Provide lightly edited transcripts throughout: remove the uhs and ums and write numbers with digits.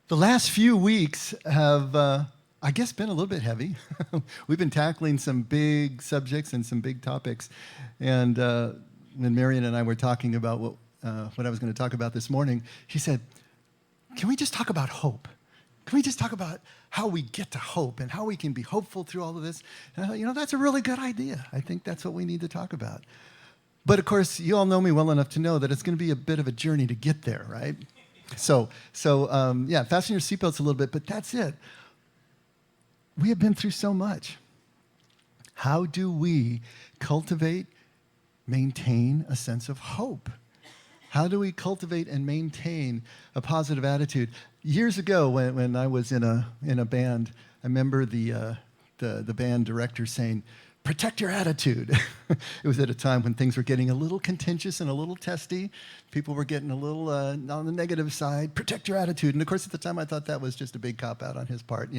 The last few weeks have, I guess, been a little bit heavy. We've been tackling some big subjects and some big topics. And when Marion and I were talking about what I was going to talk about this morning, she said, can we just talk about hope? Can we just talk about how we get to hope and how we can be hopeful through all of this? And I thought, that's a really good idea. I think that's what we need to talk about. But of course, you all know me well enough to know that it's going to be a bit of a journey to get there, right? So fasten your seatbelts a little bit, but that's it. We have been through so much. How do we cultivate, maintain a sense of hope? How do we cultivate and maintain a positive attitude? Years ago, when I was in a band, I remember the band director saying, "Protect your attitude." It was at a time when things were getting a little contentious and a little testy. People were getting a little on the negative side. Protect your attitude. And of course, at the time, I thought that was just a big cop-out on his part.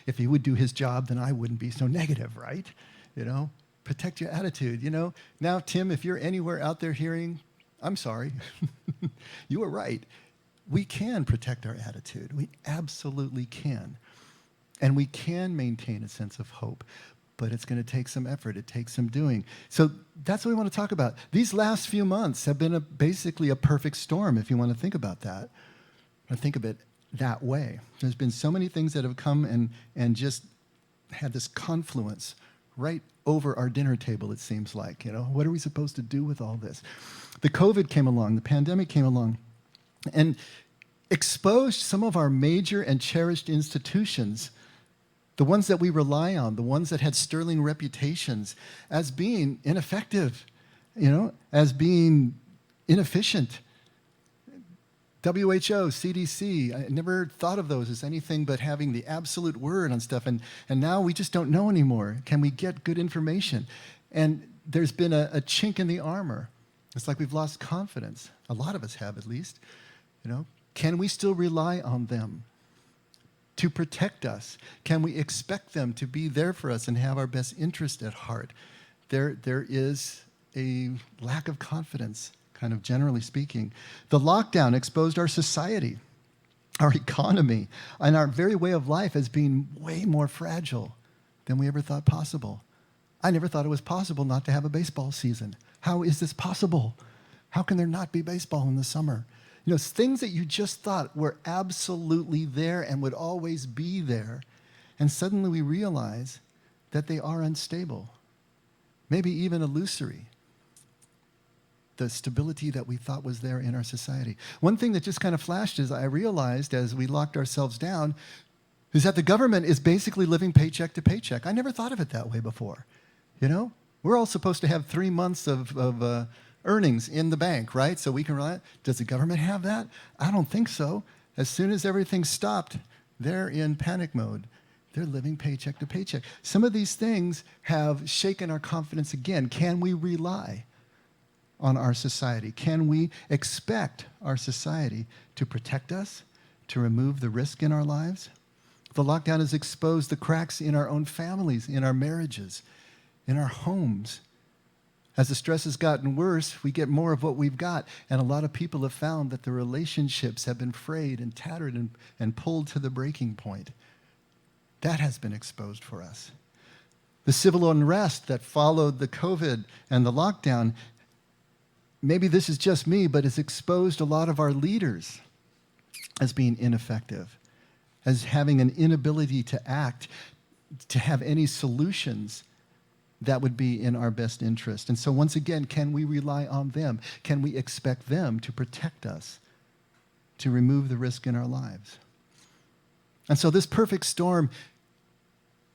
If he would do his job, then I wouldn't be so negative, right? Protect your attitude. Now, Tim, if you're anywhere out there hearing, I'm sorry. You were right. We can protect our attitude. We absolutely can. And we can maintain a sense of hope. But it's going to take some effort. It takes some doing. So that's what we want to talk about. These last few months have been basically a perfect storm, if you want to think about that, or think of it that way. There's been so many things that have come and just had this confluence right over our dinner table, it seems like. What are we supposed to do with all this? The COVID came along. The pandemic came along and exposed some of our major and cherished institutions, the ones that we rely on, the ones that had sterling reputations, as being ineffective, as being inefficient. WHO, CDC, I never thought of those as anything but having the absolute word on stuff, and now we just don't know anymore. Can we get good information? And there's been a chink in the armor. It's like we've lost confidence. A lot of us have, at least. Can we still rely on them to protect us? Can we expect them to be there for us and have our best interest at heart? There is a lack of confidence, kind of generally speaking. The lockdown exposed our society, our economy, and our very way of life as being way more fragile than we ever thought possible. I never thought it was possible not to have a baseball season. How is this possible? How can there not be baseball in the summer? Things that you just thought were absolutely there and would always be there, and suddenly we realize that they are unstable, maybe even illusory, the stability that we thought was there in our society. One thing that just kind of flashed is I realized as we locked ourselves down is that the government is basically living paycheck to paycheck. I never thought of it that way before. We're all supposed to have 3 months of earnings in the bank, right? So we can rely. Does the government have that? I don't think so. As soon as everything stopped, they're in panic mode. They're living paycheck to paycheck. Some of these things have shaken our confidence again. Can we rely on our society? Can we expect our society to protect us, to remove the risk in our lives? The lockdown has exposed the cracks in our own families, in our marriages, in our homes. As the stress has gotten worse, we get more of what we've got. And a lot of people have found that the relationships have been frayed and tattered and pulled to the breaking point. That has been exposed for us. The civil unrest that followed the COVID and the lockdown, maybe this is just me, but it's exposed a lot of our leaders as being ineffective, as having an inability to act, to have any solutions that would be in our best interest. And so once again, can we rely on them? Can we expect them to protect us, to remove the risk in our lives? And so this perfect storm,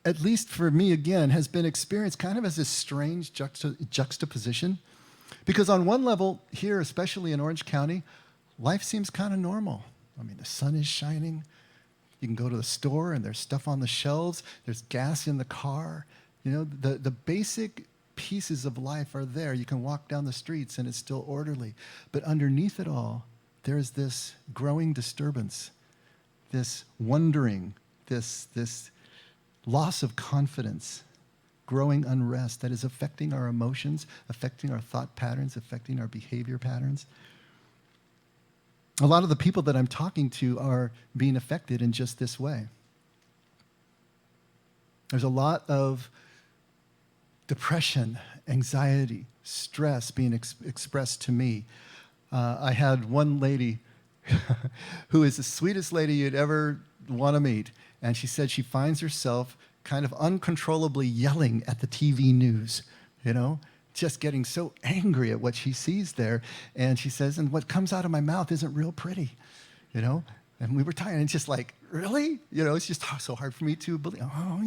at least for me again, has been experienced kind of as this strange juxtaposition. Because on one level, here, especially in Orange County, life seems kind of normal. I mean, the sun is shining. You can go to the store and there's stuff on the shelves. There's gas in the car. The basic pieces of life are there. You can walk down the streets and it's still orderly. But underneath it all, there's this growing disturbance, this wondering, this loss of confidence, growing unrest that is affecting our emotions, affecting our thought patterns, affecting our behavior patterns. A lot of the people that I'm talking to are being affected in just this way. There's a lot of depression, anxiety, stress being expressed to me. I had one lady who is the sweetest lady you'd ever want to meet, and she said she finds herself kind of uncontrollably yelling at the TV news, just getting so angry at what she sees there. And she says, and what comes out of my mouth isn't real pretty, And we were talking, and it's just like, really? It's just so hard for me to believe. Oh,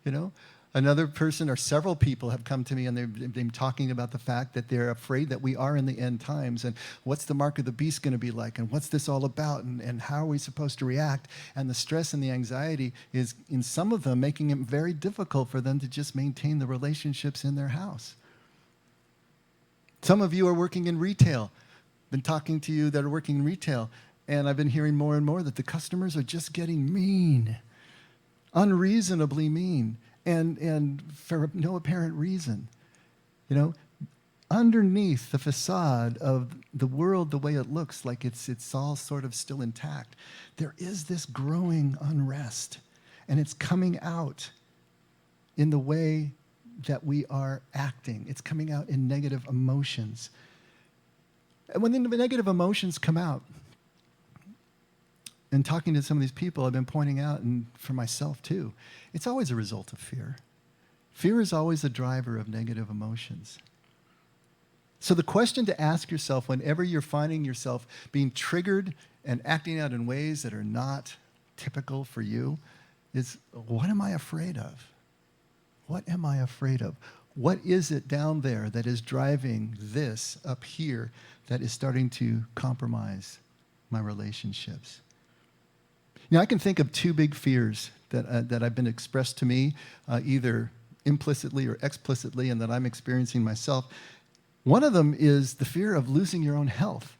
yeah, Another person or several people have come to me, and they've been talking about the fact that they're afraid that we are in the end times, and what's the mark of the beast going to be like, and what's this all about, and how are we supposed to react? And the stress and the anxiety is, in some of them, making it very difficult for them to just maintain the relationships in their house. Some of you are working in retail. Been talking to you that are working in retail, and I've been hearing more and more that the customers are just getting mean, unreasonably mean. And for no apparent reason. Underneath the facade of the world, the way it looks like it's all sort of still intact, there is this growing unrest, and it's coming out in the way that we are acting. It's coming out in negative emotions. And when the negative emotions come out, and talking to some of these people, I've been pointing out, and for myself too, it's always a result of fear. Fear is always a driver of negative emotions. So the question to ask yourself whenever you're finding yourself being triggered and acting out in ways that are not typical for you is, what am I afraid of? What am I afraid of? What is it down there that is driving this up here that is starting to compromise my relationships? I can think of two big fears that have been expressed to me, either implicitly or explicitly, and that I'm experiencing myself. One of them is the fear of losing your own health,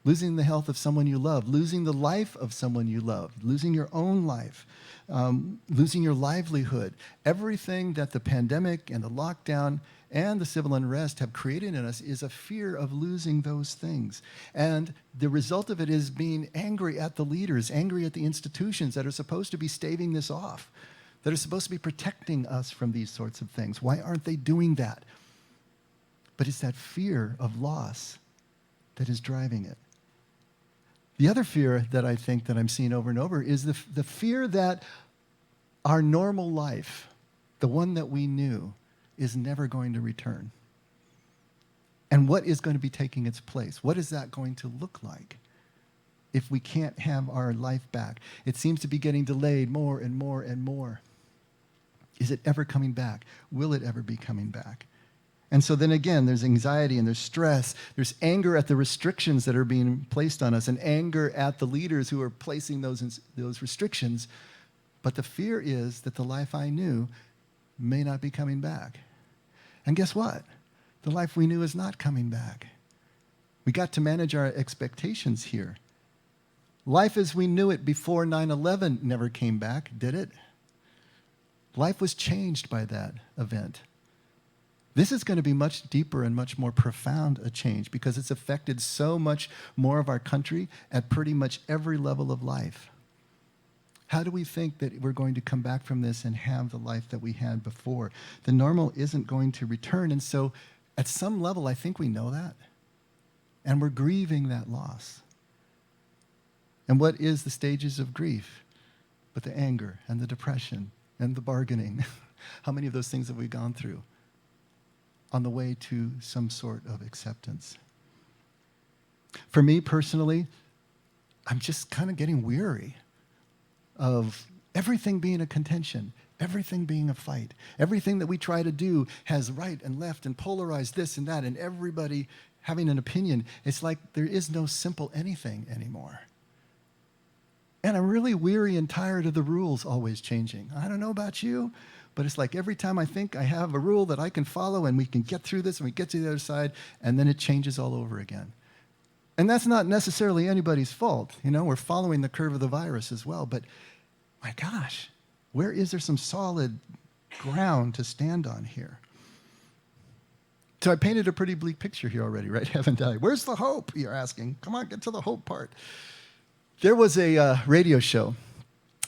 losing the health of someone you love, losing the life of someone you love, losing your own life, losing your livelihood. Everything that the pandemic and the lockdown and the civil unrest have created in us is a fear of losing those things. And the result of it is being angry at the leaders, angry at the institutions that are supposed to be staving this off, that are supposed to be protecting us from these sorts of things. Why aren't they doing that? But it's that fear of loss that is driving it. The other fear that I think that I'm seeing over and over is the fear that our normal life, the one that we knew, is never going to return. And what is going to be taking its place? What is that going to look like if we can't have our life back? It seems to be getting delayed more and more and more. Is it ever coming back? Will it ever be coming back? And so then again, there's anxiety and there's stress. There's anger at the restrictions that are being placed on us, and anger at the leaders who are placing those restrictions. But the fear is that the life I knew may not be coming back. And guess what? The life we knew is not coming back. We got to manage our expectations here. Life as we knew it before 9/11 never came back, did it? Life was changed by that event. This is going to be much deeper and much more profound a change because it's affected so much more of our country at pretty much every level of life. How do we think that we're going to come back from this and have the life that we had before? The normal isn't going to return, and so at some level, I think we know that, and we're grieving that loss. And what is the stages of grief? But the anger and the depression and the bargaining. How many of those things have we gone through on the way to some sort of acceptance? For me personally, I'm just kind of getting weary of everything being a contention, everything being a fight. Everything that we try to do has right and left and polarized this and that, and everybody having an opinion. It's like there is no simple anything anymore. And I'm really weary and tired of the rules always changing. I don't know about you, but it's like every time I think I have a rule that I can follow and we can get through this and we get to the other side, and then it changes all over again. And that's not necessarily anybody's fault. We're following the curve of the virus as well. But my gosh, where is there some solid ground to stand on here? So I painted a pretty bleak picture here already, right? Haven't I? Where's the hope, you're asking? Come on, get to the hope part. There was a radio show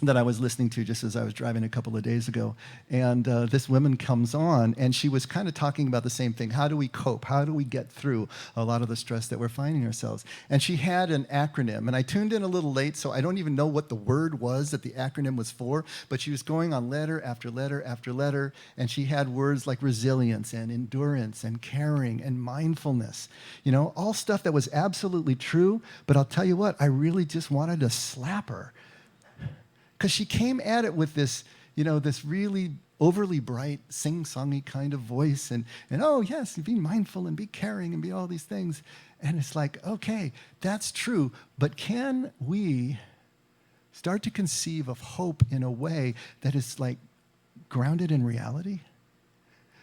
that I was listening to just as I was driving a couple of days ago. And this woman comes on, and she was kind of talking about the same thing. How do we cope? How do we get through a lot of the stress that we're finding ourselves? And she had an acronym. And I tuned in a little late, so I don't even know what the word was that the acronym was for. But she was going on letter after letter after letter. And she had words like resilience and endurance and caring and mindfulness. You know, all stuff that was absolutely true. But I'll tell you what, I really just wanted to slap her. Because she came at it with this, you know, this really overly bright, sing-songy kind of voice, and oh, yes, be mindful and be caring and be all these things. And it's like, okay, that's true, but can we start to conceive of hope in a way that is like grounded in reality?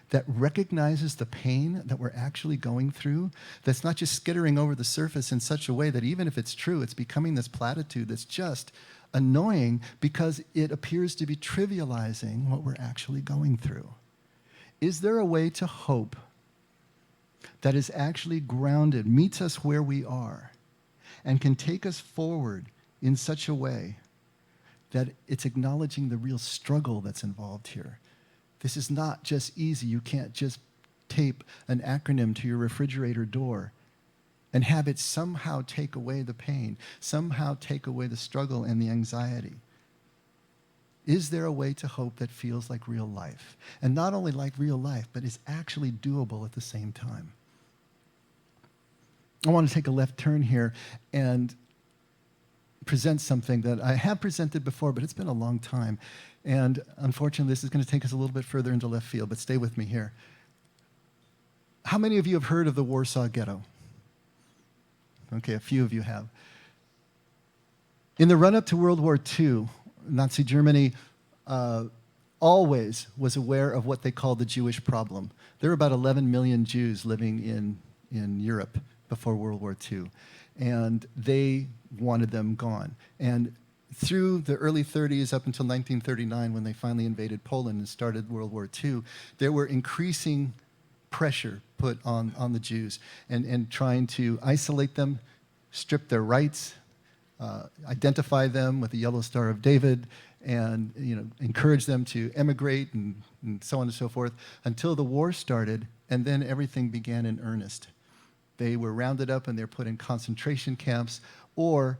That recognizes the pain that we're actually going through, that's not just skittering over the surface in such a way that even if it's true, it's becoming this platitude that's just annoying because it appears to be trivializing what we're actually going through. Is there a way to hope that is actually grounded, meets us where we are, and can take us forward in such a way that it's acknowledging the real struggle that's involved here? This is not just easy. You can't just tape an acronym to your refrigerator door and have it somehow take away the pain, somehow take away the struggle and the anxiety. Is there a way to hope that feels like real life? And not only like real life, but is actually doable at the same time? I want to take a left turn here and present something that I have presented before, but it's been a long time. And unfortunately, this is going to take us a little bit further into left field, but stay with me here. How many of you have heard of the Warsaw ghetto? Okay, a few of you have. In the run-up to World War II, Nazi Germany always was aware of what they called the Jewish problem. There were about 11 million Jews living in Europe before World War II, and they wanted them gone. And through the early 30s up until 1939, when they finally invaded Poland and started World War II, there were increasing pressure put on the Jews and trying to isolate them, strip their rights, identify them with the Yellow Star of David, and encourage them to emigrate and so on and so forth until the war started, and then everything began in earnest. They were rounded up and they're put in concentration camps, or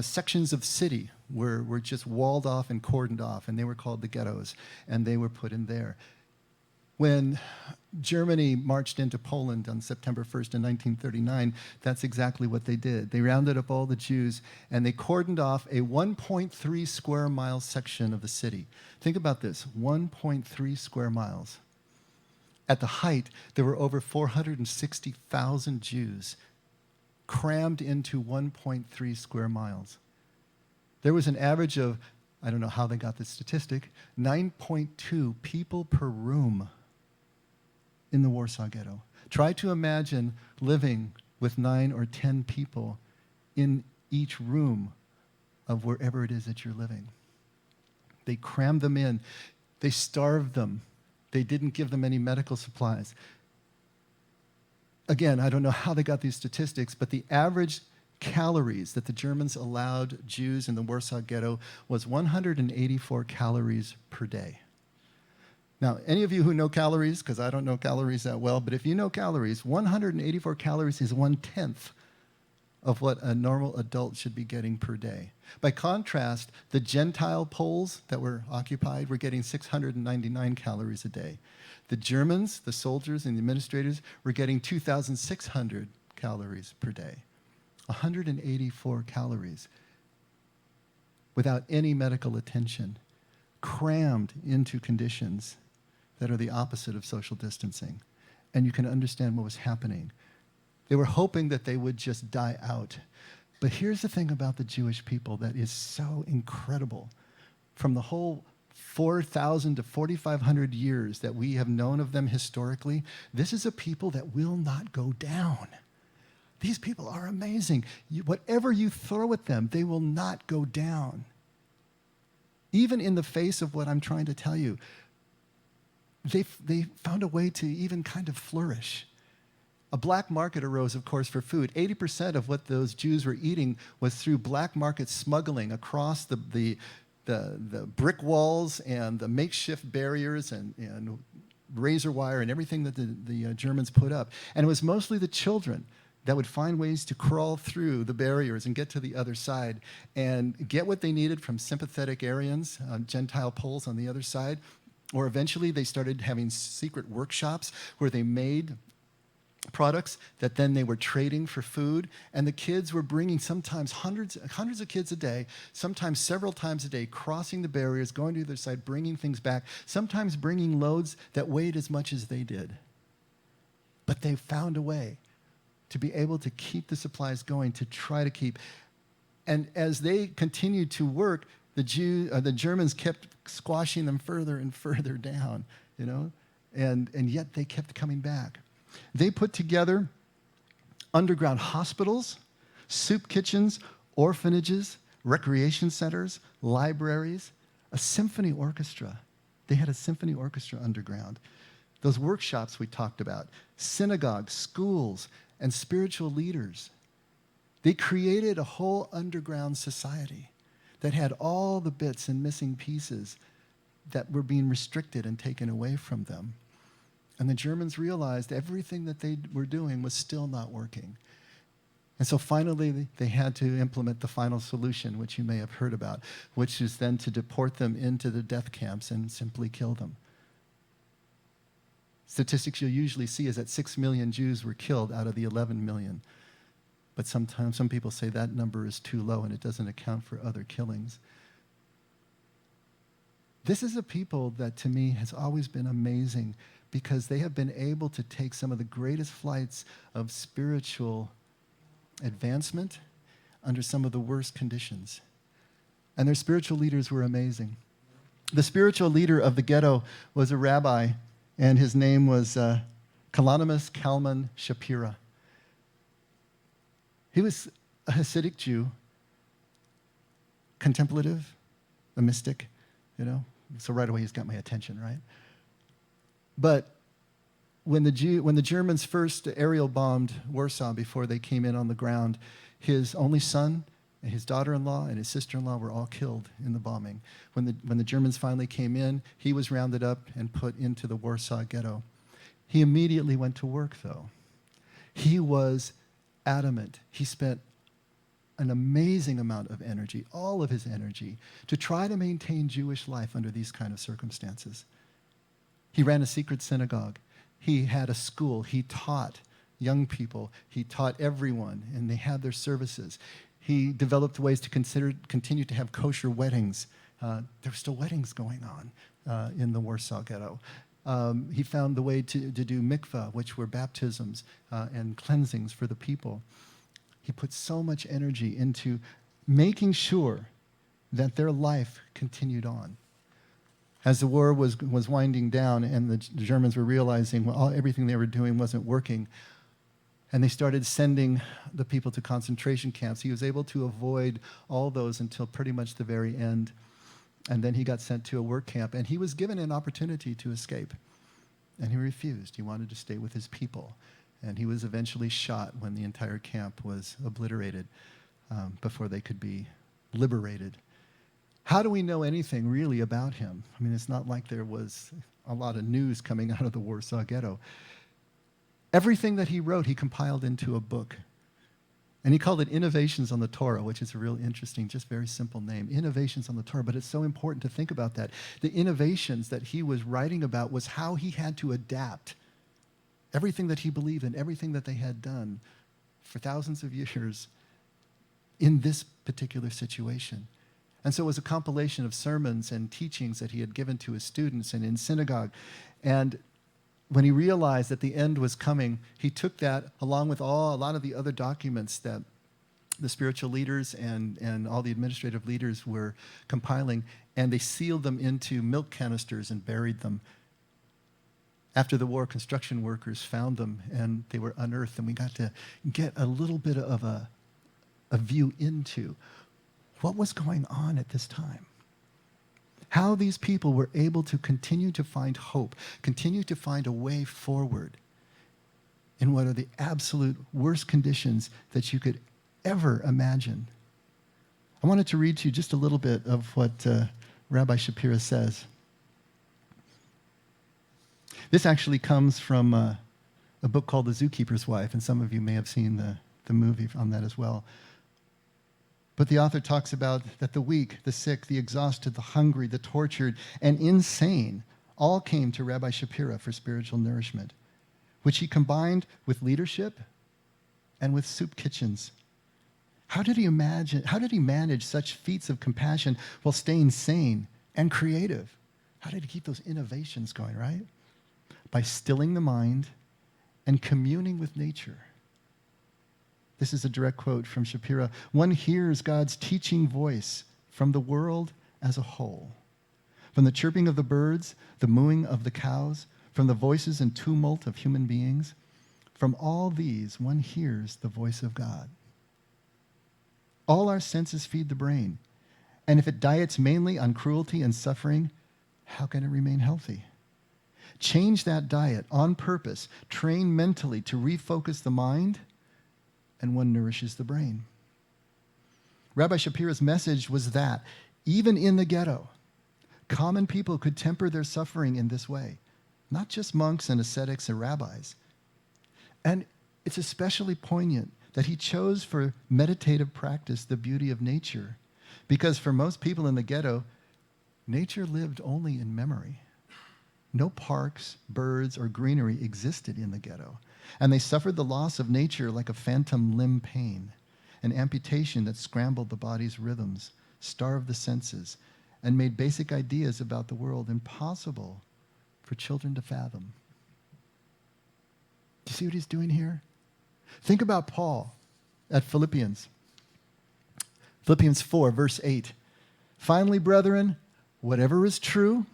sections of city were just walled off and cordoned off, and they were called the ghettos, and they were put in there. When Germany marched into Poland on September 1st in 1939, that's exactly what they did. They rounded up all the Jews, and they cordoned off a 1.3 square mile section of the city. Think about this, 1.3 square miles. At the height, there were over 460,000 Jews crammed into 1.3 square miles. There was an average of, I don't know how they got this statistic, 9.2 people per room in the Warsaw Ghetto. Try to imagine living with 9 or 10 people in each room of wherever it is that you're living. They crammed them in. They starved them. They didn't give them any medical supplies. Again, I don't know how they got these statistics, but the average calories that the Germans allowed Jews in the Warsaw Ghetto was 184 calories per day. Now, any of you who know calories, because I don't know calories that well, but if you know calories, 184 calories is 1/10 of what a normal adult should be getting per day. By contrast, the Gentile Poles that were occupied were getting 699 calories a day. The Germans, the soldiers and the administrators, were getting 2,600 calories per day. 184 calories without any medical attention, crammed into conditions that are the opposite of social distancing. And you can understand what was happening. They were hoping that they would just die out. But here's the thing about the Jewish people that is so incredible. From the whole 4,000 to 4,500 years that we have known of them historically, this is a people that will not go down. These people are amazing. Whatever you throw at them, they will not go down. Even in the face of what I'm trying to tell you. they found a way to even kind of flourish. A black market arose, of course, for food. 80% of what those Jews were eating was through black market smuggling across the brick walls and the makeshift barriers and razor wire and everything that the Germans put up. And it was mostly the children that would find ways to crawl through the barriers and get to the other side and get what they needed from sympathetic Aryans, Gentile Poles on the other side. Or eventually they started having secret workshops where they made products that then they were trading for food, and the kids were bringing sometimes hundreds of kids a day, sometimes several times a day, crossing the barriers, going to the other side, bringing things back, sometimes bringing loads that weighed as much as they did. But they found a way to be able to keep the supplies going, to try to keep. And as they continued to work, the Germans kept squashing them further and further down, and yet they kept coming back. They put together underground hospitals, soup kitchens, orphanages, recreation centers, libraries, a symphony orchestra. They had a symphony orchestra underground. Those workshops we talked about, synagogues, schools, and spiritual leaders. They created a whole underground society that had all the bits and missing pieces that were being restricted and taken away from them. And the Germans realized everything that they were doing was still not working. And so finally, they had to implement the final solution, which you may have heard about, which is then to deport them into the death camps and simply kill them. Statistics you'll usually see is that 6 million Jews were killed out of the 11 million. But sometimes some people say that number is too low and it doesn't account for other killings. This is a people that to me has always been amazing because they have been able to take some of the greatest flights of spiritual advancement under some of the worst conditions. And their spiritual leaders were amazing. The spiritual leader of the ghetto was a rabbi, and his name was Kalonymus Kalman Shapira. He was a Hasidic Jew, contemplative, a mystic, So right away he's got my attention, right? But when the Germans first aerial bombed Warsaw before they came in on the ground, his only son and his daughter-in-law and his sister-in-law were all killed in the bombing. When the Germans finally came in, he was rounded up and put into the Warsaw ghetto. He immediately went to work, though. He was adamant. He spent an amazing amount of energy, all of his energy, to try to maintain Jewish life under these kind of circumstances. He ran a secret synagogue. He had a school. He taught young people. He taught everyone, and they had their services. He developed ways to continue to have kosher weddings. There were still weddings going on in the Warsaw ghetto. He found the way to do mikvah, which were baptisms and cleansings for the people. He put so much energy into making sure that their life continued on. As the war was winding down and the Germans were realizing everything they were doing wasn't working, and they started sending the people to concentration camps, he was able to avoid all those until pretty much the very end. And then he got sent to a work camp, and he was given an opportunity to escape. And he refused. He wanted to stay with his people. And he was eventually shot when the entire camp was obliterated before they could be liberated. How do we know anything really about him? I mean, it's not like there was a lot of news coming out of the Warsaw ghetto. Everything that he wrote, he compiled into a book. And he called it Innovations on the Torah, which is a real interesting, just very simple name. Innovations on the Torah, but it's so important to think about that. The innovations that he was writing about was how he had to adapt everything that he believed in, everything that they had done for thousands of years in this particular situation. And so it was a compilation of sermons and teachings that he had given to his students and in synagogue. And when he realized that the end was coming, he took that along with a lot of the other documents that the spiritual leaders and all the administrative leaders were compiling, and they sealed them into milk canisters and buried them. After the war, construction workers found them, and they were unearthed, and we got to get a little bit of a view into what was going on at this time. How these people were able to continue to find hope, continue to find a way forward in what are the absolute worst conditions that you could ever imagine. I wanted to read to you just a little bit of what Rabbi Shapira says. This actually comes from a book called The Zookeeper's Wife, and some of you may have seen the movie on that as well. But the author talks about that the weak, the sick, the exhausted, the hungry, the tortured, and insane all came to Rabbi Shapira for spiritual nourishment, which he combined with leadership and with soup kitchens. How did he manage such feats of compassion while staying sane and creative? How did he keep those innovations going, right? By stilling the mind and communing with nature. This is a direct quote from Shapira. One hears God's teaching voice from the world as a whole. From the chirping of the birds, the mooing of the cows, from the voices and tumult of human beings. From all these, one hears the voice of God. All our senses feed the brain. And if it diets mainly on cruelty and suffering, how can it remain healthy? Change that diet on purpose. Train mentally to refocus the mind, and one nourishes the brain. Rabbi Shapira's message was that, even in the ghetto, common people could temper their suffering in this way, not just monks and ascetics and rabbis. And it's especially poignant that he chose for meditative practice the beauty of nature, because for most people in the ghetto, nature lived only in memory. No parks, birds, or greenery existed in the ghetto, and they suffered the loss of nature like a phantom limb pain, an amputation that scrambled the body's rhythms, starved the senses, and made basic ideas about the world impossible for children to fathom. Do you see what he's doing here? Think about Paul at Philippians. Philippians 4, verse 8. Finally, brethren, whatever is true,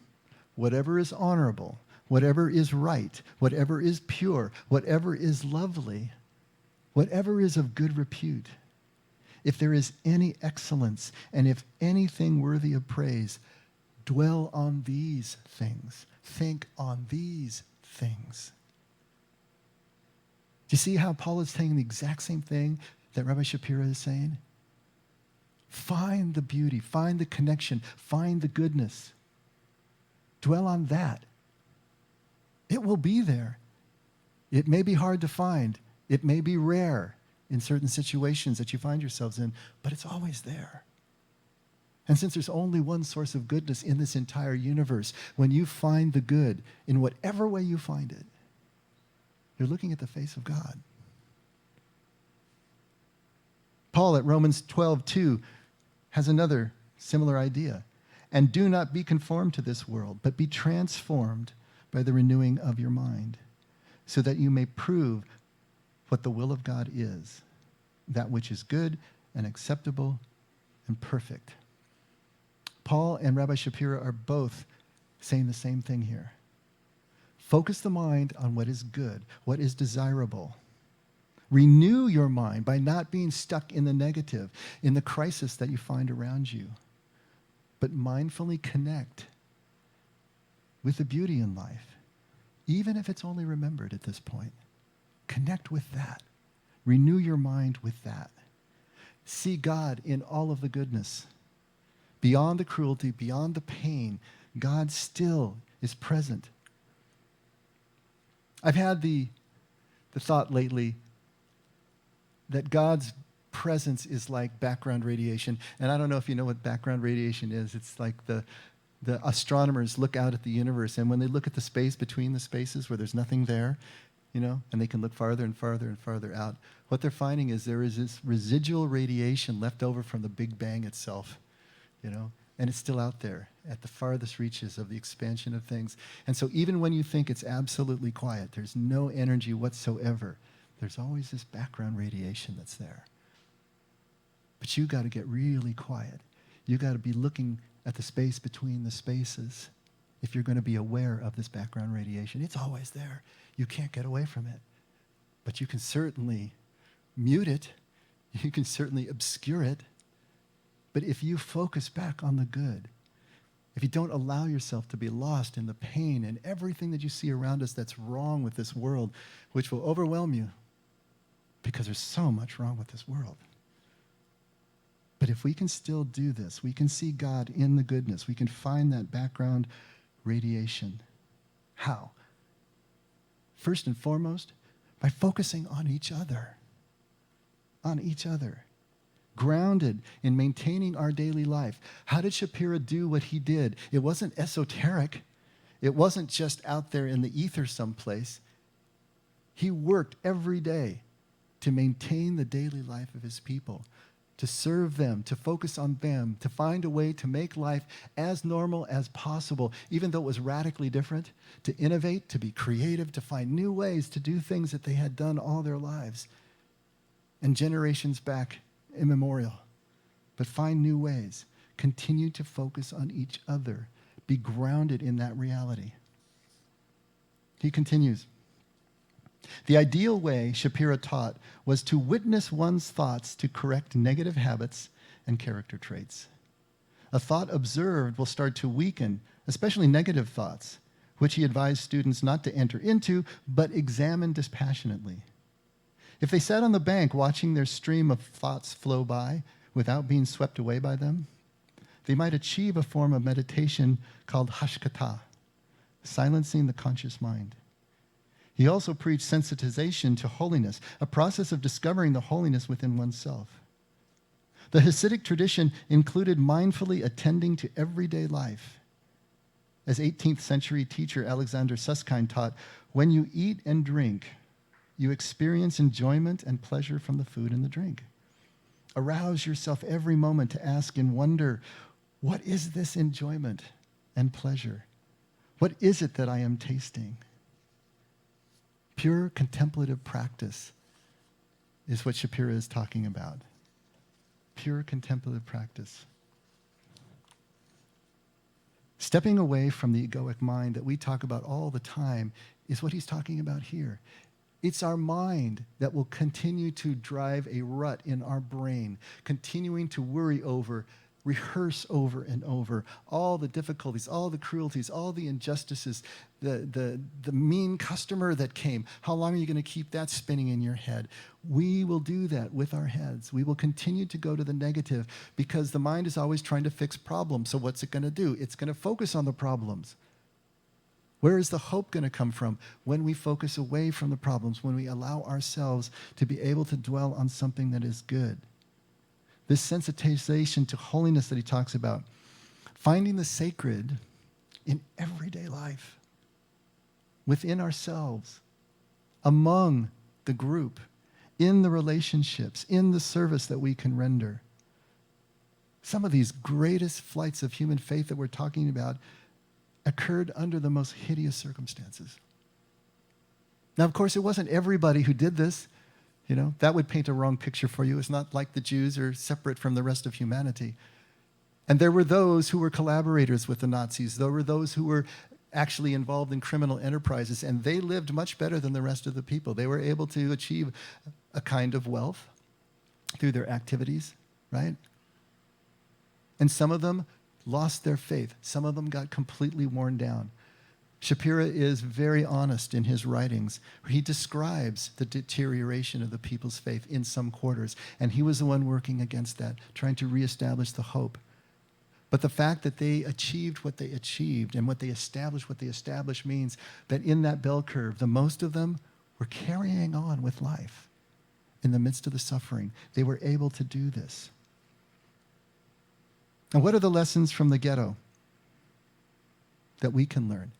whatever is honorable, whatever is right, whatever is pure, whatever is lovely, whatever is of good repute, if there is any excellence, and if anything worthy of praise, dwell on these things. Think on these things. Do you see how Paul is saying the exact same thing that Rabbi Shapira is saying? Find the beauty, find the connection, find the goodness. Dwell on that. It will be there. It may be hard to find. It may be rare in certain situations that you find yourselves in, but it's always there. And since there's only one source of goodness in this entire universe, when you find the good, in whatever way you find it, you're looking at the face of God. Paul at Romans 12:2 has another similar idea. And do not be conformed to this world, but be transformed by the renewing of your mind, so that you may prove what the will of God is, that which is good and acceptable and perfect. Paul and Rabbi Shapira are both saying the same thing here. Focus the mind on what is good, what is desirable. Renew your mind by not being stuck in the negative, in the crisis that you find around you, but mindfully connect with the beauty in life, even if it's only remembered at this point. Connect with that. Renew your mind with that. See God in all of the goodness. Beyond the cruelty, beyond the pain, God still is present. I've had the thought lately that God's presence is like background radiation. And I don't know if you know what background radiation is. It's like the astronomers look out at the universe, and when they look at the space between the spaces where there's nothing there, and they can look farther and farther and farther out, what they're finding is there is this residual radiation left over from the Big Bang itself, and it's still out there at the farthest reaches of the expansion of things. And so even when you think it's absolutely quiet, there's no energy whatsoever, there's always this background radiation that's there. But you got to get really quiet. You got to be looking at the space between the spaces if you're going to be aware of this background radiation. It's always there. You can't get away from it. But you can certainly mute it. You can certainly obscure it. But if you focus back on the good, if you don't allow yourself to be lost in the pain and everything that you see around us that's wrong with this world, which will overwhelm you because there's so much wrong with this world. But if we can still do this, we can see God in the goodness. We can find that background radiation. How? First and foremost, by focusing on each other. On each other. Grounded in maintaining our daily life. How did Shapira do what he did? It wasn't esoteric. It wasn't just out there in the ether someplace. He worked every day to maintain the daily life of his people, to serve them, to focus on them, to find a way to make life as normal as possible, even though it was radically different, to innovate, to be creative, to find new ways to do things that they had done all their lives and generations back immemorial. But find new ways. Continue to focus on each other. Be grounded in that reality. He continues. The ideal way, Shapira taught, was to witness one's thoughts to correct negative habits and character traits. A thought observed will start to weaken, especially negative thoughts, which he advised students not to enter into, but examine dispassionately. If they sat on the bank watching their stream of thoughts flow by without being swept away by them, they might achieve a form of meditation called hashkata, silencing the conscious mind. He also preached sensitization to holiness, a process of discovering the holiness within oneself. The Hasidic tradition included mindfully attending to everyday life. As 18th century teacher Alexander Susskind taught, when you eat and drink, you experience enjoyment and pleasure from the food and the drink. Arouse yourself every moment to ask in wonder, what is this enjoyment and pleasure? What is it that I am tasting? Pure contemplative practice is what Shapira is talking about. Pure contemplative practice. Stepping away from the egoic mind that we talk about all the time is what he's talking about here. It's our mind that will continue to drive a rut in our brain, continuing to worry over, rehearse over and over all the difficulties, all the cruelties, all the injustices, the mean customer that came. How long are you going to keep that spinning in your head? We will do that with our heads. We will continue to go to the negative because the mind is always trying to fix problems. So what's it going to do? It's going to focus on the problems. Where is the hope going to come from? When we focus away from the problems, when we allow ourselves to be able to dwell on something that is good. This sensitization to holiness that he talks about, finding the sacred in everyday life, within ourselves, among the group, in the relationships, in the service that we can render. Some of these greatest flights of human faith that we're talking about occurred under the most hideous circumstances. Now, of course, it wasn't everybody who did this. You know, that would paint a wrong picture for you. It's not like the Jews are separate from the rest of humanity. And there were those who were collaborators with the Nazis. There were those who were actually involved in criminal enterprises, and they lived much better than the rest of the people. They were able to achieve a kind of wealth through their activities, right? And some of them lost their faith. Some of them got completely worn down. Shapira is very honest in his writings. He describes the deterioration of the people's faith in some quarters, and he was the one working against that, trying to reestablish the hope. But the fact that they achieved what they achieved and what they established means that in that bell curve, the most of them were carrying on with life in the midst of the suffering. They were able to do this. And what are the lessons from the ghetto that we can learn?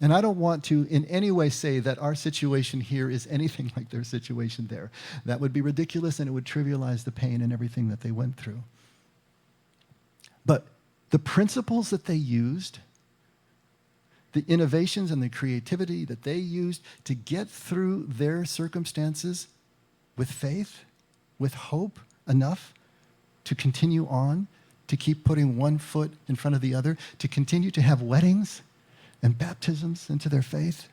And I don't want to in any way say that our situation here is anything like their situation there. That would be ridiculous, and it would trivialize the pain and everything that they went through. But the principles that they used, the innovations and the creativity that they used to get through their circumstances with faith, with hope enough to continue on, to keep putting one foot in front of the other, to continue to have weddings and baptisms into their faith.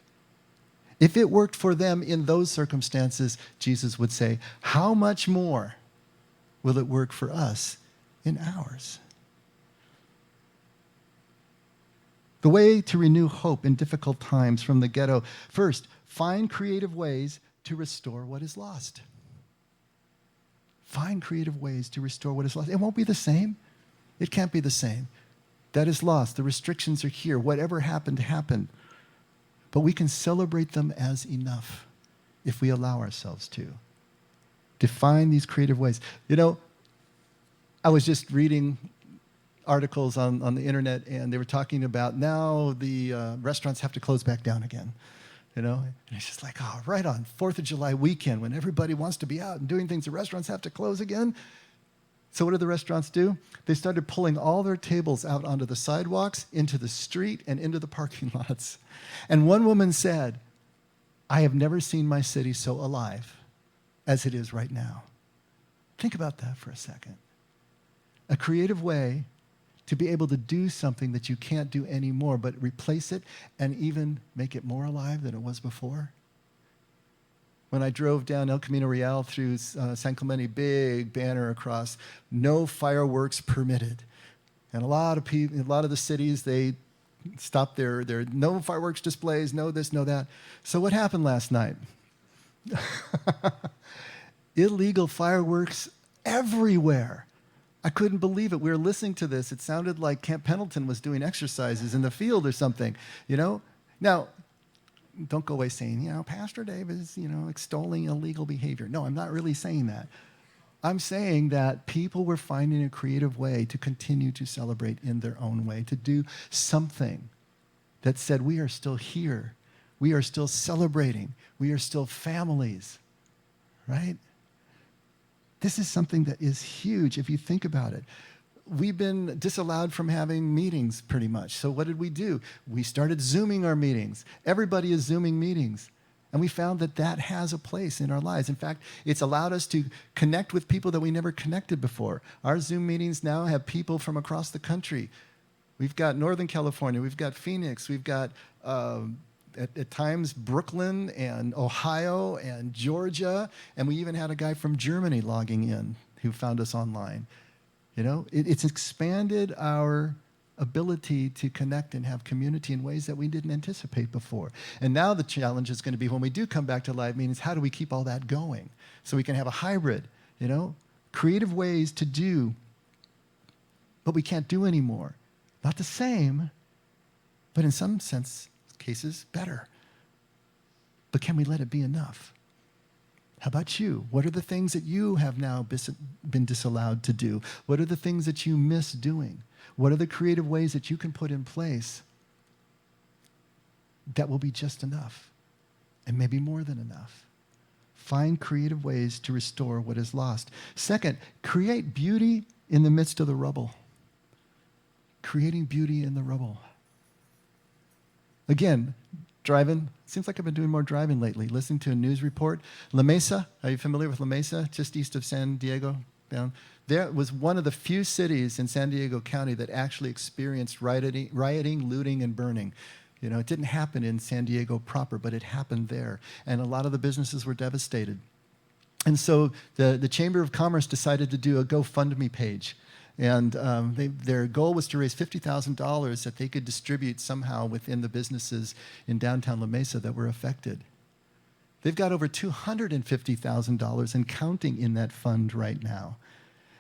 If it worked for them in those circumstances, Jesus would say, how much more will it work for us in ours? The way to renew hope in difficult times from the ghetto. First, find creative ways to restore what is lost. Find creative ways to restore what is lost. It won't be the same. It can't be the same. That is lost. The restrictions are here. Whatever happened, happened. But we can celebrate them as enough if we allow ourselves to. Define these creative ways. You know, I was just reading articles on the internet, and they were talking about now the restaurants have to close back down again. You know, and it's just like, oh, right on 4th of July weekend when everybody wants to be out and doing things, the restaurants have to close again. So what did the restaurants do? They started pulling all their tables out onto the sidewalks, into the street, and into the parking lots. And one woman said, I have never seen my city so alive as it is right now. Think about that for a second. A creative way to be able to do something that you can't do anymore, but replace it and even make it more alive than it was before. When I drove down El Camino Real through San Clemente, big banner across, no fireworks permitted. And a lot of people, a lot of the cities, they stopped their no fireworks displays, no this, no that. So what happened last night? Illegal fireworks everywhere. I couldn't believe it. We were listening to this. It sounded like Camp Pendleton was doing exercises in the field or something, you know? Now, don't go away saying, you know, Pastor Dave is, you know, extolling illegal behavior. No, I'm not really saying that. I'm saying that people were finding a creative way to continue to celebrate in their own way, to do something that said, we are still here. We are still celebrating. We are still families, right? This is something that is huge if you think about it. We've been disallowed from having meetings pretty much. So what did we do? We started Zooming our meetings. Everybody is Zooming meetings. And we found that that has a place in our lives. In fact, it's allowed us to connect with people that we never connected before. Our Zoom meetings now have people from across the country. We've got Northern California, we've got Phoenix, we've got at times Brooklyn and Ohio and Georgia, and we even had a guy from Germany logging in who found us online. You know, it's expanded our ability to connect and have community in ways that we didn't anticipate before. And now the challenge is going to be when we do come back to live meetings, how do we keep all that going so we can have a hybrid, you know, creative ways to do what we can't do anymore. Not the same, but in some cases, better. But can we let it be enough? How about you? What are the things that you have now been disallowed to do? What are the things that you miss doing? What are the creative ways that you can put in place that will be just enough and maybe more than enough? Find creative ways to restore what is lost. Second, create beauty in the midst of the rubble. Creating beauty in the rubble. Again, driving. Seems like I've been doing more driving lately. Listening to a news report. La Mesa, are you familiar with La Mesa? Just east of San Diego, down there was one of the few cities in San Diego County that actually experienced rioting, looting, and burning. You know, it didn't happen in San Diego proper, but it happened there. And a lot of the businesses were devastated. And so the Chamber of Commerce decided to do a GoFundMe page. And their goal was to raise $50,000 that they could distribute somehow within the businesses in downtown La Mesa that were affected. They've got over $250,000 and counting in that fund right now.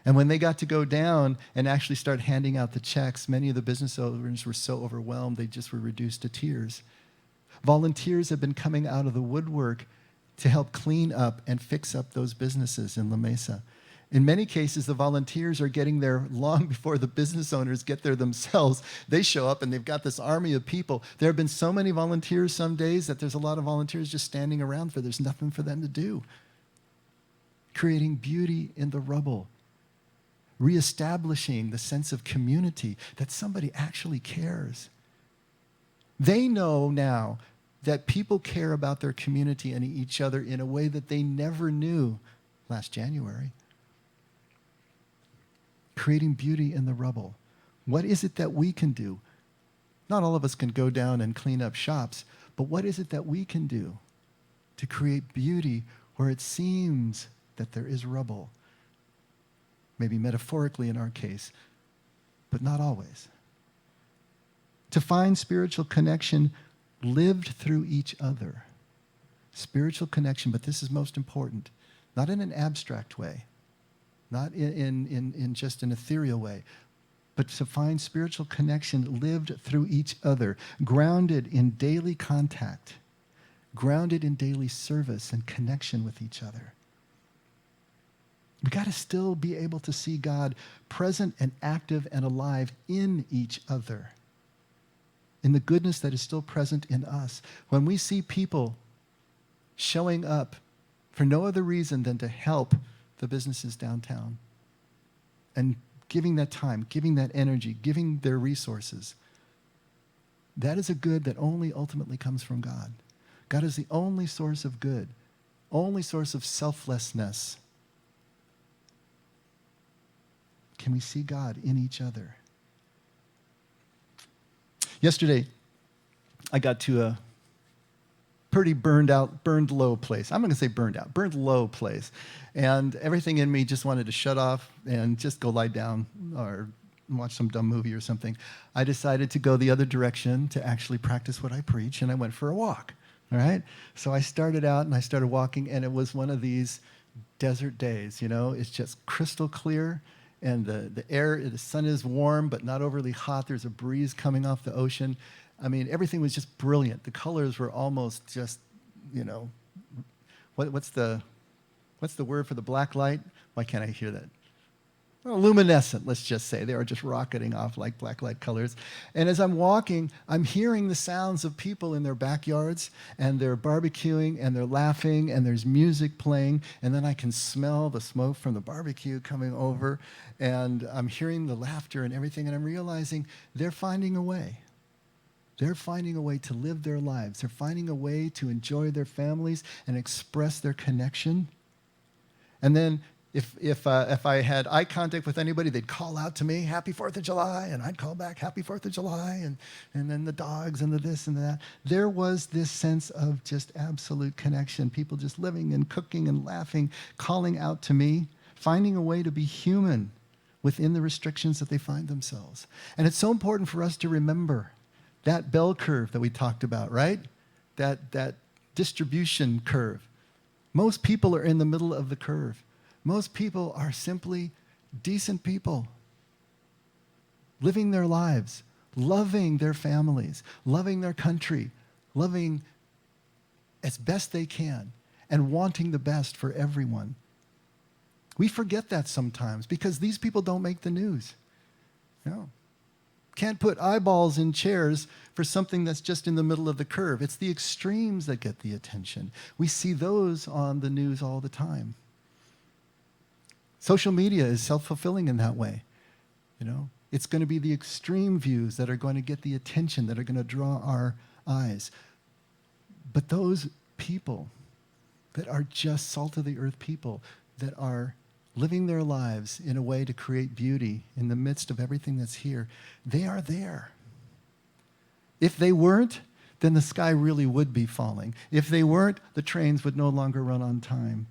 And when they got to go down and actually start handing out the checks, many of the business owners were so overwhelmed they just were reduced to tears. Volunteers have been coming out of the woodwork to help clean up and fix up those businesses in La Mesa. In many cases, the volunteers are getting there long before the business owners get there themselves. They show up and they've got this army of people. There have been so many volunteers some days that there's a lot of volunteers just standing around for there's nothing for them to do. Creating beauty in the rubble. Reestablishing the sense of community that somebody actually cares. They know now that people care about their community and each other in a way that they never knew last January. Creating beauty in the rubble. What is it that we can do? Not all of us can go down and clean up shops, but what is it that we can do to create beauty where it seems that there is rubble? Maybe metaphorically in our case, but not always. To find spiritual connection lived through each other. Spiritual connection, but this is most important, not in an abstract way, not in just an ethereal way, but to find spiritual connection lived through each other, grounded in daily contact, grounded in daily service and connection with each other. We got to still be able to see God present and active and alive in each other, in the goodness that is still present in us. When we see people showing up for no other reason than to help the businesses downtown and giving that time, giving that energy, giving their resources, that is a good that only ultimately comes from God. God is the only source of good, only source of selflessness. Can we see God in each other? Yesterday, I got to a pretty burned low place. I'm going to say burned low place. And everything in me just wanted to shut off and just go lie down or watch some dumb movie or something. I decided to go the other direction to actually practice what I preach, and I went for a walk. All right? So I started out and I started walking, and it was one of these desert days, It's just crystal clear, and the sun is warm but not overly hot. There's a breeze coming off the ocean. I mean, everything was just brilliant. The colors were almost just, what's the word for the black light? Why can't I hear that? Well, luminescent, let's just say. They were just rocketing off like black light colors. And as I'm walking, I'm hearing the sounds of people in their backyards, and they're barbecuing, and they're laughing, and there's music playing, and then I can smell the smoke from the barbecue coming over, and I'm hearing the laughter and everything, and I'm realizing they're finding a way. They're finding a way to live their lives. They're finding a way to enjoy their families and express their connection. And then if I had eye contact with anybody, they'd call out to me, "Happy 4th of July," and I'd call back, "Happy 4th of July," and then the dogs and the this and that. There was this sense of just absolute connection, people just living and cooking and laughing, calling out to me, finding a way to be human within the restrictions that they find themselves. And it's so important for us to remember that bell curve that we talked about, right? That distribution curve. Most people are in the middle of the curve. Most people are simply decent people, living their lives, loving their families, loving their country, loving as best they can, and wanting the best for everyone. We forget that sometimes because these people don't make the news. No. Can't put eyeballs in chairs for something that's just in the middle of the curve. It's the extremes that get the attention. We see those on the news all the time. Social media is self-fulfilling in that way. It's going to be the extreme views that are going to get the attention, that are going to draw our eyes. But those people that are just salt of the earth people, that are living their lives in a way to create beauty in the midst of everything that's here, they are there. If they weren't, then the sky really would be falling. If they weren't, the trains would no longer run on time.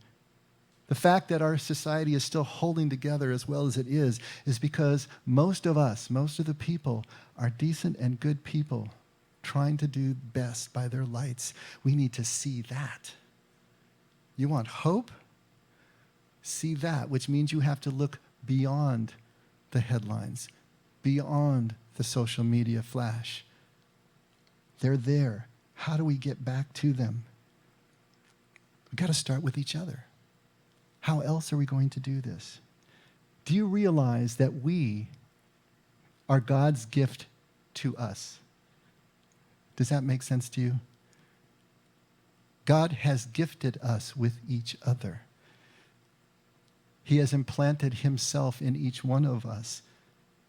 The fact that our society is still holding together as well as it is because most of us, most of the people, are decent and good people trying to do best by their lights. We need to see that. You want hope? See that, which means you have to look beyond the headlines, beyond the social media flash. They're there. How do we get back to them? We've got to start with each other. How else are we going to do this? Do you realize that we are God's gift to us? Does that make sense to you? God has gifted us with each other. He has implanted himself in each one of us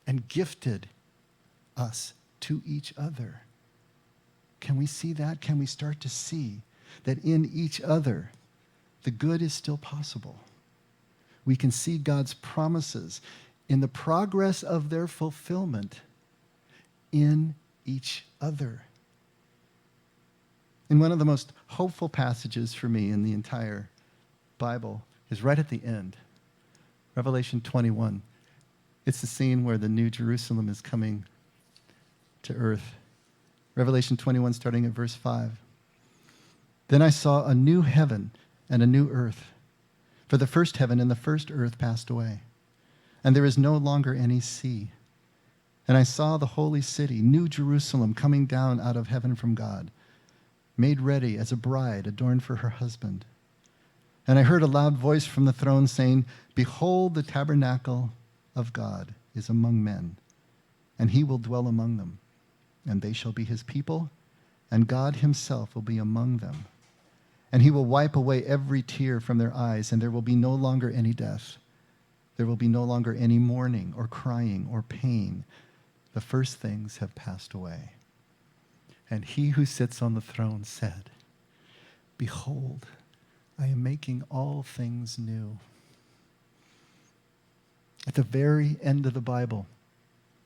and gifted us to each other. Can we see that? Can we start to see that in each other, the good is still possible? We can see God's promises in the progress of their fulfillment in each other. And one of the most hopeful passages for me in the entire Bible is right at the end. Revelation 21. It's the scene where the New Jerusalem is coming to earth. Revelation 21, starting at verse 5. Then I saw a new heaven and a new earth. For the first heaven and the first earth passed away, and there is no longer any sea. And I saw the holy city, New Jerusalem, coming down out of heaven from God, made ready as a bride adorned for her husband. And I heard a loud voice from the throne saying, Behold, the tabernacle of God is among men, and he will dwell among them. And they shall be his people, and God himself will be among them. And he will wipe away every tear from their eyes, and there will be no longer any death. There will be no longer any mourning or crying or pain. The first things have passed away. And he who sits on the throne said, Behold, I am making all things new. At the very end of the Bible,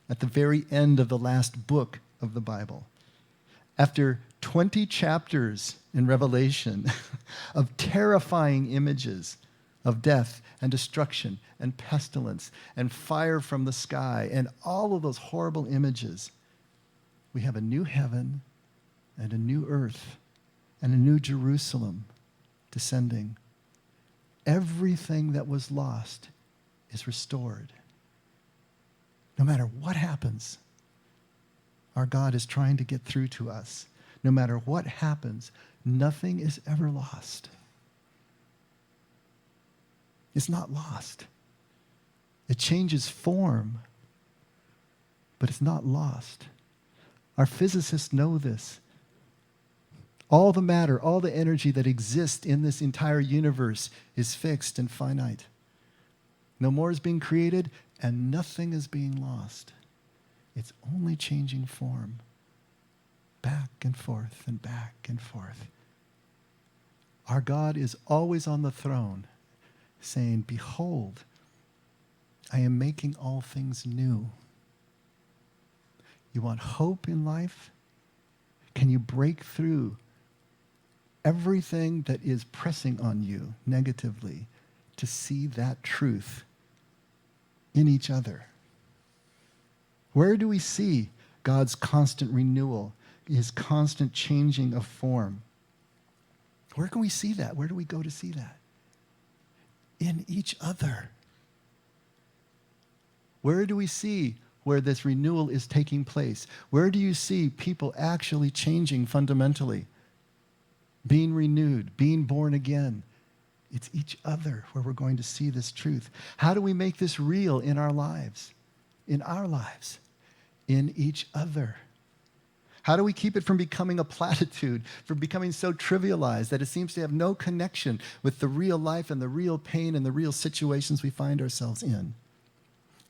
at the very end of the last book of the Bible, after 20 chapters in Revelation of terrifying images of death and destruction and pestilence and fire from the sky and all of those horrible images, we have a new heaven and a new earth and a new Jerusalem descending. Everything that was lost is restored. No matter what happens, our God is trying to get through to us. No matter what happens, nothing is ever lost. It's not lost. It changes form, but it's not lost. Our physicists know this. All the matter, all the energy that exists in this entire universe is fixed and finite. No more is being created, and nothing is being lost. It's only changing form. Back and forth and back and forth. Our God is always on the throne saying, Behold, I am making all things new. You want hope in life? Can you break through everything that is pressing on you negatively to see that truth in each other? Where do we see God's constant renewal, his constant changing of form? Where can we see that? Where do we go to see that? In each other. Where do we see where this renewal is taking place? Where do you see people actually changing fundamentally? Being renewed, being born again. It's each other where we're going to see this truth. How do we make this real in our lives? In our lives. In each other. How do we keep it from becoming a platitude, from becoming so trivialized that it seems to have no connection with the real life and the real pain and the real situations we find ourselves in?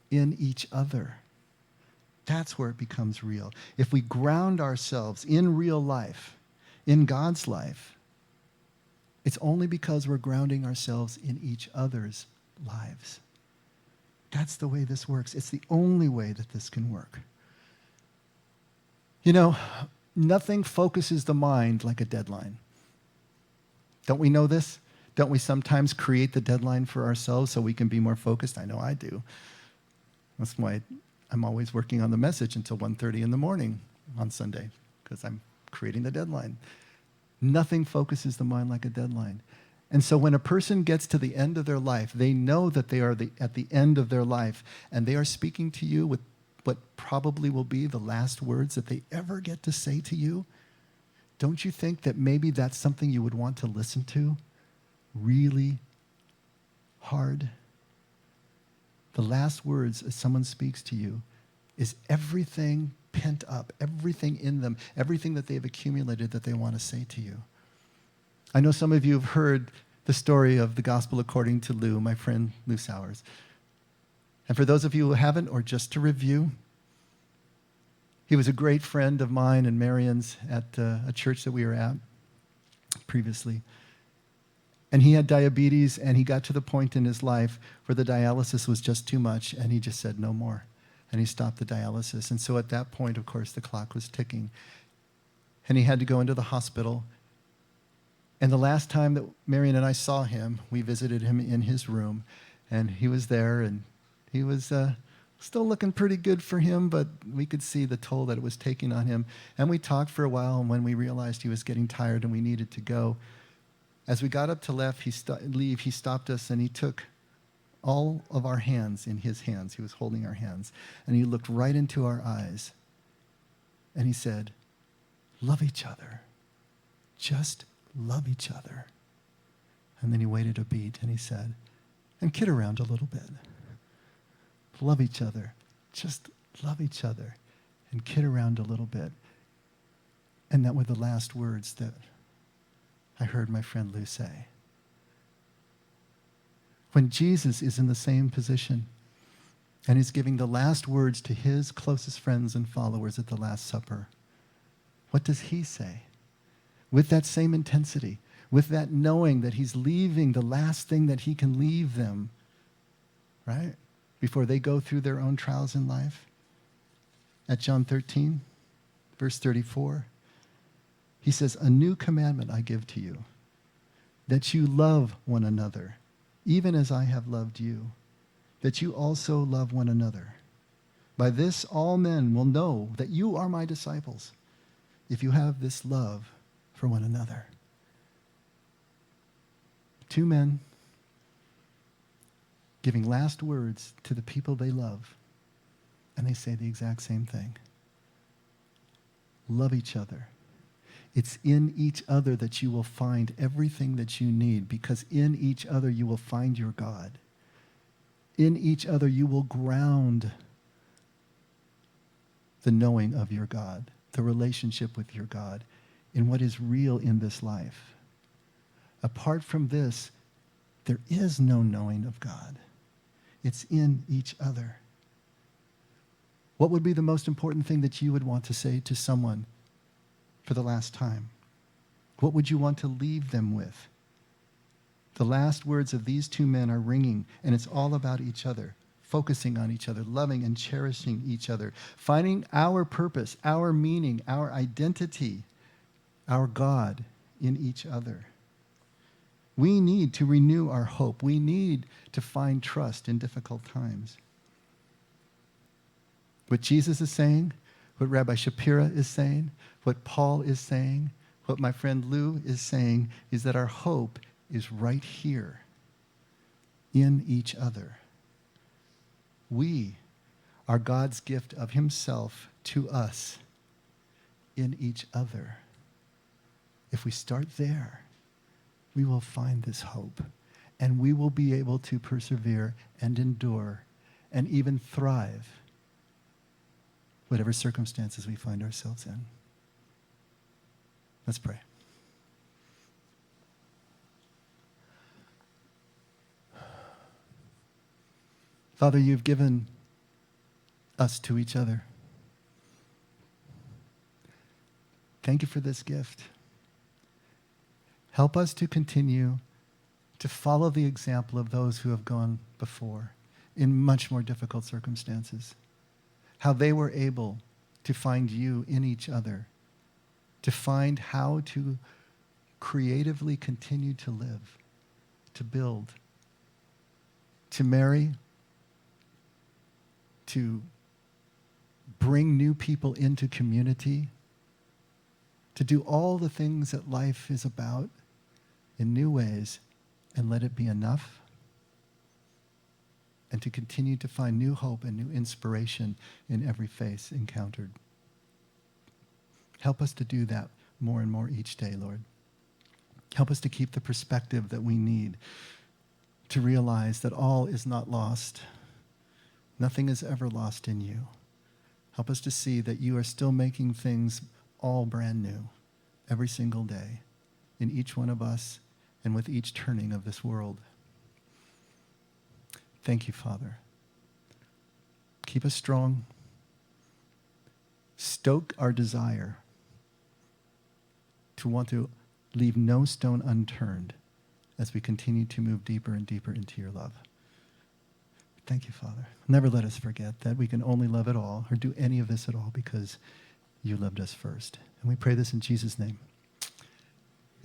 In each other. That's where it becomes real. If we ground ourselves in real life, in God's life, it's only because we're grounding ourselves in each other's lives. That's the way this works. It's the only way that this can work. You know, nothing focuses the mind like a deadline. Don't we know this? Don't we sometimes create the deadline for ourselves so we can be more focused? I know I do. That's why I'm always working on the message until 1:30 in the morning on Sunday, because I'm creating the deadline. Nothing focuses the mind like a deadline. And so when a person gets to the end of their life, they know that they are at the end of their life, and they are speaking to you with what probably will be the last words that they ever get to say to you. Don't you think that maybe that's something you would want to listen to really hard? The last words as someone speaks to you is everything pent up, everything in them, everything that they've accumulated that they want to say to you. I know some of you have heard the story of the Gospel according to Lou, my friend Lou Sowers. And for those of you who haven't, or just to review, he was a great friend of mine and Marion's at a church that we were at previously. And he had diabetes, and he got to the point in his life where the dialysis was just too much, and he just said no more. And he stopped the dialysis. And so at that point, of course, the clock was ticking. And he had to go into the hospital. And the last time that Marion and I saw him, we visited him in his room, and he was there, and he was Still looking pretty good for him, but we could see the toll that it was taking on him. And we talked for a while, and when we realized he was getting tired and we needed to go, as we got up to leave, he stopped us and he took all of our hands in his hands. He was holding our hands. And he looked right into our eyes. And he said, love each other. Just love each other. And then he waited a beat and he said, and kid around a little bit. Love each other. Just love each other. And kid around a little bit. And that were the last words that I heard my friend Lou say. When Jesus is in the same position and he's giving the last words to his closest friends and followers at the Last Supper, what does he say? With that same intensity, with that knowing that he's leaving the last thing that he can leave them, right? Before they go through their own trials in life. At John 13, verse 34, he says, a new commandment I give to you, that you love one another, even as I have loved you, that you also love one another. By this all men will know that you are my disciples, if you have this love for one another. Two men giving last words to the people they love, and they say the exact same thing. Love each other. It's in each other that you will find everything that you need, because in each other you will find your God. In each other you will ground the knowing of your God, the relationship with your God, in what is real in this life. Apart from this, there is no knowing of God. It's in each other. What would be the most important thing that you would want to say to someone for the last time? What would you want to leave them with? The last words of these two men are ringing, and it's all about each other, focusing on each other, loving and cherishing each other, finding our purpose, our meaning, our identity, our God in each other. We need to renew our hope. We need to find trust in difficult times. What Jesus is saying, what Rabbi Shapira is saying, what Paul is saying, what my friend Lou is saying, is that our hope is right here in each other. We are God's gift of himself to us in each other. If we start there, we will find this hope, and we will be able to persevere and endure and even thrive whatever circumstances we find ourselves in. Let's pray. Father, you've given us to each other. Thank you for this gift. Help us to continue to follow the example of those who have gone before in much more difficult circumstances. How they were able to find you in each other, to find how to creatively continue to live, to build, to marry, to bring new people into community, to do all the things that life is about in new ways, and let it be enough, and to continue to find new hope and new inspiration in every face encountered. Help us to do that more and more each day, Lord. Help us to keep the perspective that we need to realize that all is not lost. Nothing is ever lost in you. Help us to see that you are still making things all brand new every single day in each one of us and with each turning of this world. Thank you, Father. Keep us strong. Stoke our desire to want to leave no stone unturned as we continue to move deeper and deeper into your love. Thank you, Father. Never let us forget that we can only love at all or do any of this at all because you loved us first. And we pray this in Jesus' name.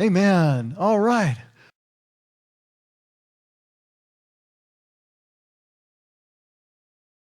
Amen. All right.